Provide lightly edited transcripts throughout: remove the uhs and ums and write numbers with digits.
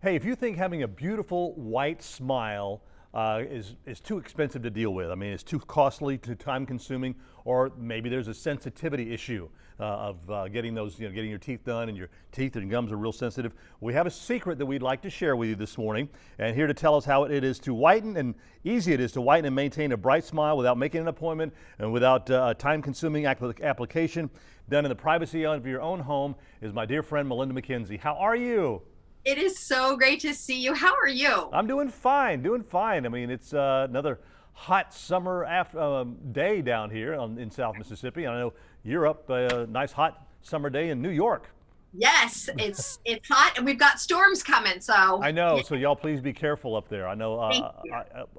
Hey, if you think having a beautiful white smile is too expensive to deal with, I mean, it's too costly, too time consuming, or maybe there's a sensitivity issue of getting those, getting your teeth done, and your teeth and gums are real sensitive. We have a secret that we'd like to share with you this morning, and here to tell us how it is to whiten and easy it is to whiten and maintain a bright smile without making an appointment and without time-consuming application, done in the privacy of your own home, is my dear friend Melinda McKenzie. How are you? It is so great to see you. How are you? I'm doing fine, doing fine. I mean, it's another hot summer day down here in South Mississippi. I know you're up a nice hot summer day in New York. Yes, it's hot and we've got storms coming. So I know, yeah, so y'all please be careful up there. I know, thank you.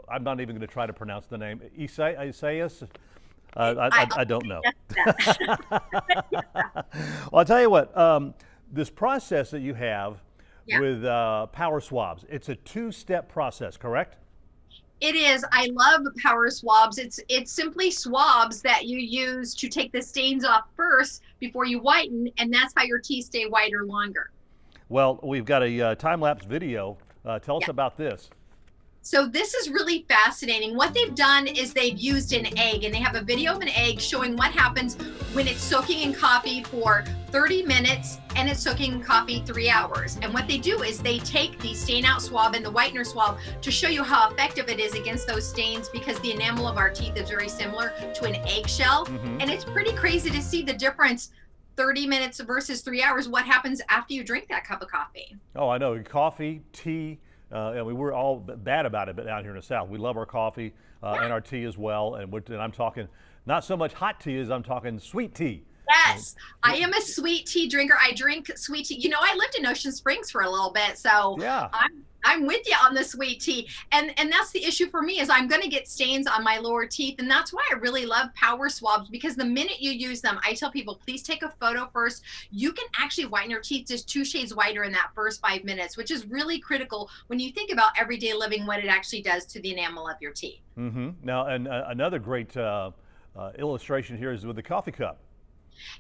I'm not even going to try to pronounce the name. Isaias? I I don't know. that. Well, I'll tell you what, this process that you have Yeah. with PowerSwabs, it's a two-step process, correct? It is. I love PowerSwabs. It's simply swabs that you use to take the stains off first before you whiten, and that's how your teeth stay whiter longer. Well, we've got a time-lapse video. Tell us Yeah. about this. So this is really fascinating. What they've done is they've used an egg, and they have a video of an egg showing what happens when it's soaking in coffee for 30 minutes and it's soaking in coffee 3 hours. And what they do is they take the stain out swab and the whitener swab to show you how effective it is against those stains, because the enamel of our teeth is very similar to an eggshell. Mm-hmm. And it's pretty crazy to see the difference, 30 minutes versus 3 hours, what happens after you drink that cup of coffee. Oh, I know. Coffee, tea. We're all bad about it down here in the South. We love our coffee and our tea as well. And I'm talking not so much hot tea as I'm talking sweet tea. Yes, I am a sweet tea drinker. I drink sweet tea. You know, I lived in Ocean Springs for a little bit, so Yeah. I'm with you on the sweet tea. And that's the issue for me, is I'm going to get stains on my lower teeth, and that's why I really love PowerSwabs, because the minute you use them, I tell people, please take a photo first. You can actually whiten your teeth just 2 shades whiter in that first 5 minutes, which is really critical when you think about everyday living, what it actually does to the enamel of your teeth. Mm-hmm. Now, and another great illustration here is with the coffee cup.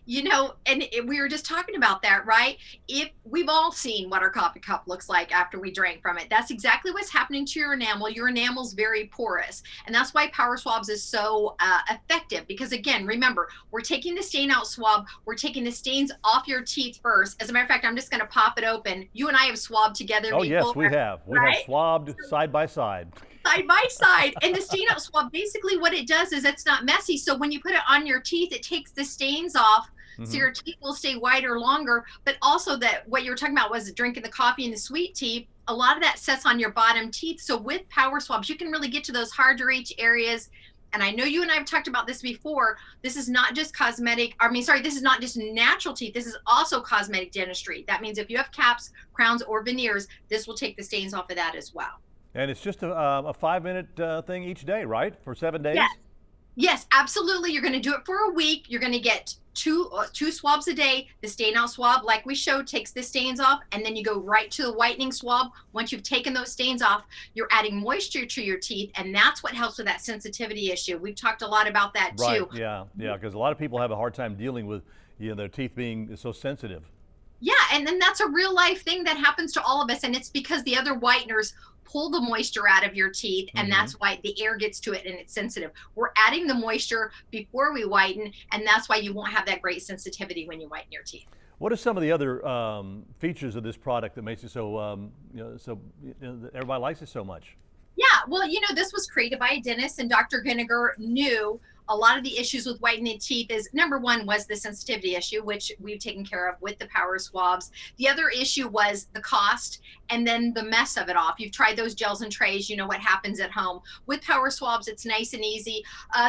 You know, and we were just talking about that, right? If we've all seen what our coffee cup looks like after we drank from it, that's exactly what's happening to your enamel. Your enamel's very porous, and that's why PowerSwabs is so effective. Because again, remember, we're taking the stain out swab, we're taking the stains off your teeth first. As a matter of fact, I'm just going to pop it open. You and I have swabbed together. Oh yes, we have. We have swabbed side by side. Side by side. And the stain out swab, basically what it does is it's not messy. So when you put it on your teeth, it takes the stains off. Mm-hmm. So your teeth will stay whiter longer. But also, that what you were talking about was drinking the coffee and the sweet tea. A lot of that sets on your bottom teeth. So with PowerSwabs, you can really get to those hard to reach areas. And I know you and I have talked about this before. This is not just this is not just natural teeth. This is also cosmetic dentistry. That means if you have caps, crowns, or veneers, this will take the stains off of that as well. And it's just a 5-minute thing each day, right? For 7 days? Yes. Yes, absolutely. You're going to do it for a week. You're going to get two swabs a day. The stain out swab, like we showed, takes the stains off, and then you go right to the whitening swab. Once you've taken those stains off, you're adding moisture to your teeth, and that's what helps with that sensitivity issue. We've talked a lot about that Right. too. Yeah, because a lot of people have a hard time dealing with their teeth being so sensitive. Yeah, and then that's a real life thing that happens to all of us, and it's because the other whiteners pull the moisture out of your teeth, and that's why the air gets to it and it's sensitive. We're adding the moisture before we whiten, and that's why you won't have that great sensitivity when you whiten your teeth. What are some of the other features of this product that makes it so, everybody likes it so much? Yeah, well, you know, this was created by a dentist, and Dr. Vinegar knew a lot of the issues with whitening teeth is, number one was the sensitivity issue, which we've taken care of with the PowerSwabs. The other issue was the cost, and then the mess of it off. You've tried those gels and trays, you know what happens at home. With PowerSwabs, it's nice and easy.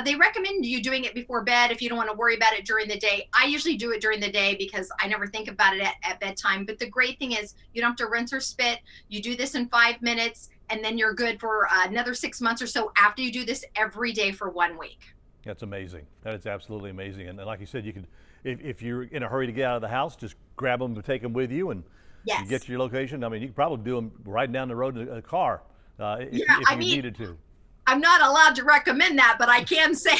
They recommend you doing it before bed if you don't want to worry about it during the day. I usually do it during the day because I never think about it at bedtime. But the great thing is you don't have to rinse or spit. You do this in 5 minutes, and then you're good for another 6 months or so after you do this every day for 1 week. That's amazing. That is absolutely amazing. And like you said, you can, if you're in a hurry to get out of the house, just grab them to take them with you and Yes. you get to your location. I mean, you can probably do them riding down the road in a car if you needed to. I'm not allowed to recommend that, but I can say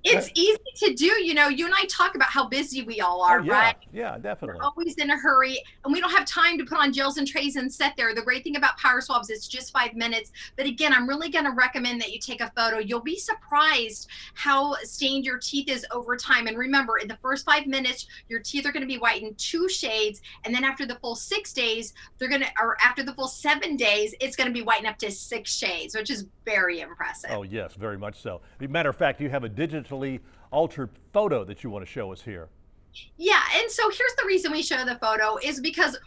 It's easy to do. You know, you and I talk about how busy we all Oh are, yeah, right? yeah, We're definitely. always in a hurry and we don't have time to put on gels and trays and sit there. The great thing about PowerSwabs, it's just 5 minutes. But again, I'm really going to recommend that you take a photo. You'll be surprised how stained your teeth is over time. And remember, in the first 5 minutes, your teeth are going to be white in 2 shades. And then after the full 6 days, or after the full 7 days, it's going to be whitened up to 6 shades, which is very impressive. Oh yes, very much so. As a matter of fact, you have a digitally altered photo that you want to show us here. Yeah, and so here's the reason we show the photo is because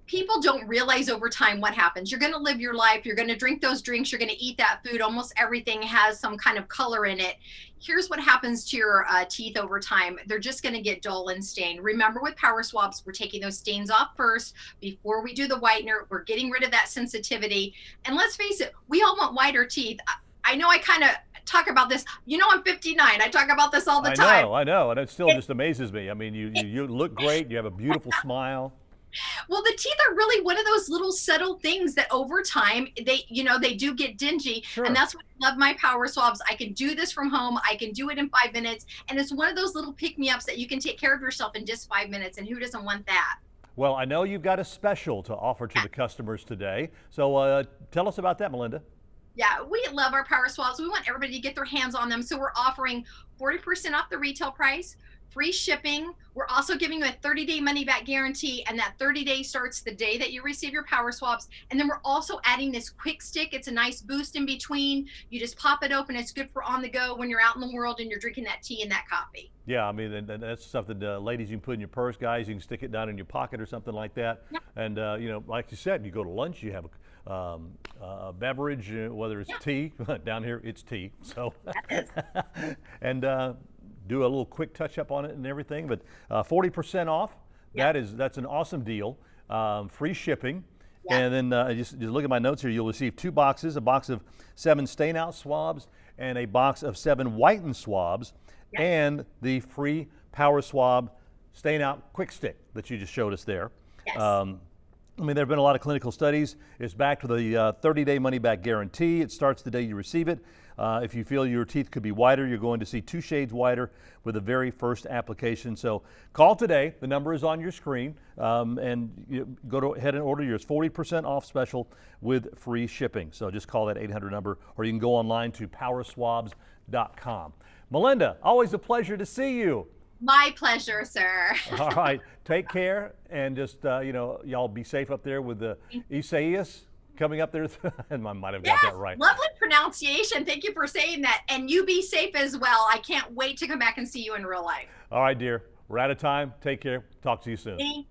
people don't realize over time what happens. You're going to live your life, you're going to drink those drinks, you're going to eat that food. Almost everything has some kind of color in it. Here's what happens to your teeth over time. They're just going to get dull and stained. Remember, with PowerSwabs, we're taking those stains off first before we do the whitener. We're getting rid of that sensitivity. And let's face it, we all want whiter teeth. I know I kind of talk about this. You know, I'm 59. I talk about this all the time. I know, and it still just amazes me. I mean, you look great. You have a beautiful smile. Well, the teeth are really one of those little subtle things that over time they do get dingy. Sure. And that's why I love my PowerSwabs. I can do this from home. I can do it in 5 minutes. And it's one of those little pick-me-ups that you can take care of yourself in just 5 minutes. And who doesn't want that? Well, I know you've got a special to offer to the customers today. So tell us about that, Melinda. Yeah, we love our PowerSwabs. We want everybody to get their hands on them. So we're offering 40% off the retail price, free shipping. We're also giving you a 30-day money-back guarantee, and that 30-day starts the day that you receive your PowerSwabs. And then we're also adding this quick stick. It's a nice boost in between. You just pop it open. It's good for on the go when you're out in the world and you're drinking that tea and that coffee. Yeah, I mean, and that's something, ladies, you can put in your purse. Guys, you can stick it down in your pocket or something like that. Yeah. And, you know, like you said, you go to lunch, you have a beverage, whether it's tea. Down here, it's tea. So, and do a little quick touch up on it and everything. But 40% off, that's an awesome deal. Free shipping. Yeah. And then just look at my notes here. You'll receive 2 boxes, a box of 7 stain out swabs and a box of 7 whitened swabs, and the free PowerSwab stain out quick stick that you just showed us there. Yes. I mean, there have been a lot of clinical studies. It's back to the 30-day money-back guarantee. It starts the day you receive it. If you feel your teeth could be whiter, you're going to see 2 shades whiter with the very first application. So call today. The number is on your screen. And you go ahead and order yours. 40% off special with free shipping. So just call that 800 number, or you can go online to PowerSwabs.com. Melinda, always a pleasure to see you. My pleasure, sir. All right, take care, and just, you know, y'all be safe up there with the Isaias coming up there. And I might have got that right. Lovely pronunciation. Thank you for saying that. And you be safe as well. I can't wait to come back and see you in real life. All right, dear. We're out of time. Take care. Talk to you soon. Thanks.